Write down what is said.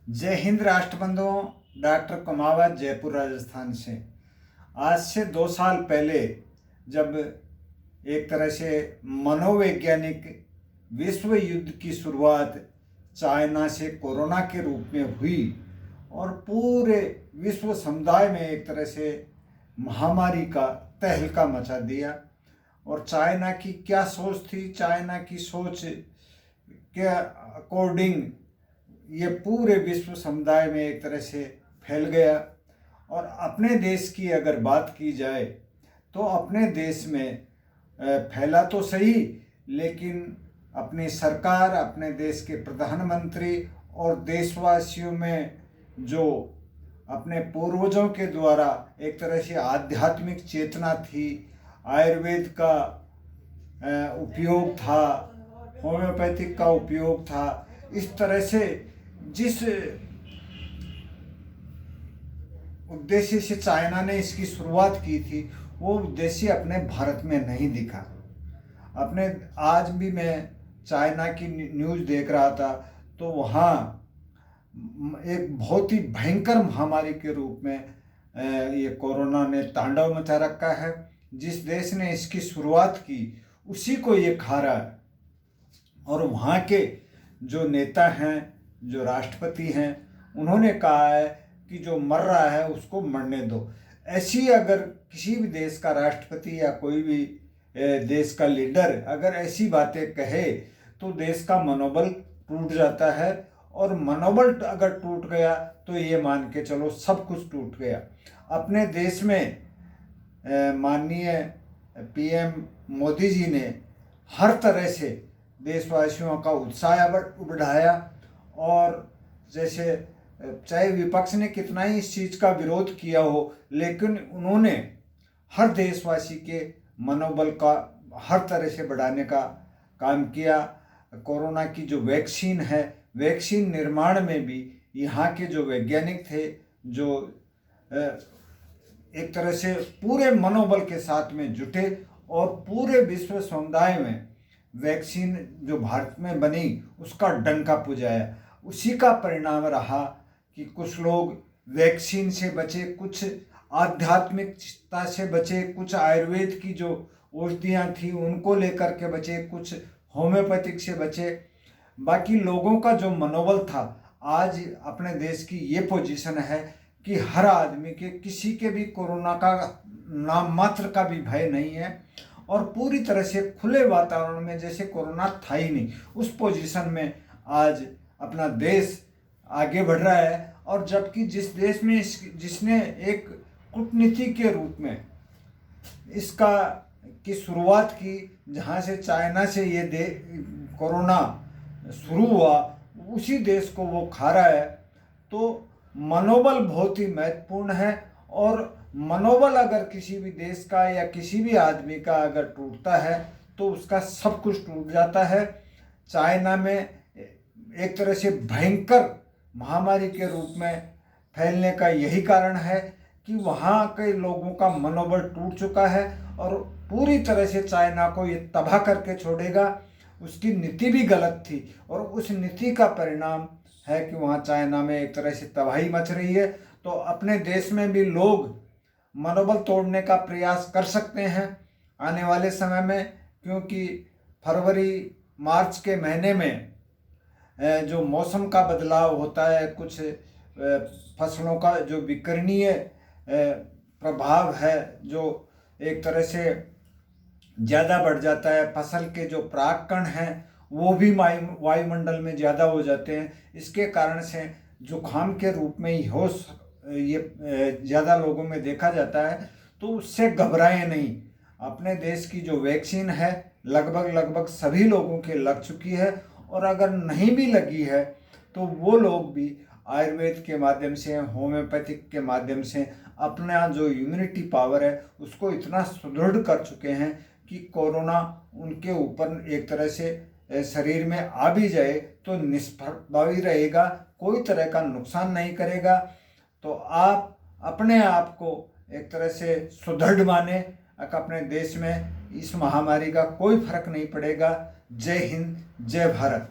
जय हिंद राष्ट्रबंधुओं। डॉक्टर कुमावत, जयपुर राजस्थान से। आज से 2 साल पहले जब एक तरह से मनोवैज्ञानिक विश्व युद्ध की शुरुआत चाइना से कोरोना के रूप में हुई और पूरे विश्व समुदाय में एक तरह से महामारी का तहलका मचा दिया। और चाइना की क्या सोच थी, चाइना की सोच के अकॉर्डिंग ये पूरे विश्व समुदाय में एक तरह से फैल गया। और अपने देश की अगर बात की जाए तो अपने देश में फैला तो सही, लेकिन अपनी सरकार, अपने देश के प्रधानमंत्री और देशवासियों में जो अपने पूर्वजों के द्वारा एक तरह से आध्यात्मिक चेतना थी, आयुर्वेद का उपयोग था, होम्योपैथिक का उपयोग था, इस तरह से जिस उद्देश्य से चाइना ने इसकी शुरुआत की थी वो उद्देश्य अपने भारत में नहीं दिखा। अपने आज भी मैं चाइना की न्यूज़ देख रहा था तो वहाँ एक बहुत ही भयंकर महामारी के रूप में ये कोरोना ने तांडव मचा रखा है। जिस देश ने इसकी शुरुआत की उसी को ये खा रहा है। और वहाँ के जो नेता हैं, जो राष्ट्रपति हैं, उन्होंने कहा है कि जो मर रहा है उसको मरने दो। ऐसी अगर किसी भी देश का राष्ट्रपति या कोई भी देश का लीडर अगर ऐसी बातें कहे तो देश का मनोबल टूट जाता है। और मनोबल अगर टूट गया तो ये मान के चलो सब कुछ टूट गया। अपने देश में माननीय पीएम मोदी जी ने हर तरह से देशवासियों का उत्साह बढ़ाया। और जैसे चाहे विपक्ष ने कितना ही इस चीज़ का विरोध किया हो, लेकिन उन्होंने हर देशवासी के मनोबल का हर तरह से बढ़ाने का काम किया। कोरोना की जो वैक्सीन है, वैक्सीन निर्माण में भी यहाँ के जो वैज्ञानिक थे, जो एक तरह से पूरे मनोबल के साथ में जुटे और पूरे विश्व समुदाय में वैक्सीन जो भारत में बनी उसका डंका पुजाया। उसी का परिणाम रहा कि कुछ लोग वैक्सीन से बचे, कुछ आध्यात्मिकता से बचे, कुछ आयुर्वेद की जो औषधियाँ थी उनको लेकर के बचे, कुछ होम्योपैथिक से बचे। बाकी लोगों का जो मनोबल था, आज अपने देश की ये पोजीशन है कि हर आदमी के, किसी के भी कोरोना का नाम मात्र का भी भय नहीं है। और पूरी तरह से खुले वातावरण में जैसे कोरोना था ही नहीं, उस पोजीशन में आज अपना देश आगे बढ़ रहा है। और जबकि जिस देश में जिसने एक कूटनीति के रूप में इसका की शुरुआत की, जहाँ से चाइना से ये कोरोना शुरू हुआ, उसी देश को वो खा रहा है। तो मनोबल बहुत ही महत्वपूर्ण है। और मनोबल अगर किसी भी देश का या किसी भी आदमी का अगर टूटता है तो उसका सब कुछ टूट जाता है। चाइना में एक तरह से भयंकर महामारी के रूप में फैलने का यही कारण है कि वहाँ के लोगों का मनोबल टूट चुका है और पूरी तरह से चाइना को ये तबाह करके छोड़ेगा। उसकी नीति भी गलत थी और उस नीति का परिणाम है कि वहाँ चाइना में एक तरह से तबाही मच रही है। तो अपने देश में भी लोग मनोबल तोड़ने का प्रयास कर सकते हैं आने वाले समय में, क्योंकि फरवरी मार्च के महीने में जो मौसम का बदलाव होता है, कुछ फसलों का जो विकर्णीय प्रभाव है जो एक तरह से ज़्यादा बढ़ जाता है, फसल के जो परागकण हैं वो भी वायुमंडल में ज़्यादा हो जाते हैं। इसके कारण से जुकाम के रूप में ये ज़्यादा लोगों में देखा जाता है। तो उससे घबराएं नहीं। अपने देश की जो वैक्सीन है लगभग सभी लोगों के लग चुकी है। और अगर नहीं भी लगी है तो वो लोग भी आयुर्वेद के माध्यम से, होम्योपैथिक के माध्यम से अपना जो इम्यूनिटी पावर है उसको इतना सुदृढ़ कर चुके हैं कि कोरोना उनके ऊपर एक तरह से शरीर में आ भी जाए तो निष्प्रभावी रहेगा, कोई तरह का नुकसान नहीं करेगा। तो आप अपने आप को एक तरह से सुदृढ़ माने। अपने देश में इस महामारी का कोई फर्क नहीं पड़ेगा। जय हिंद, जय भारत।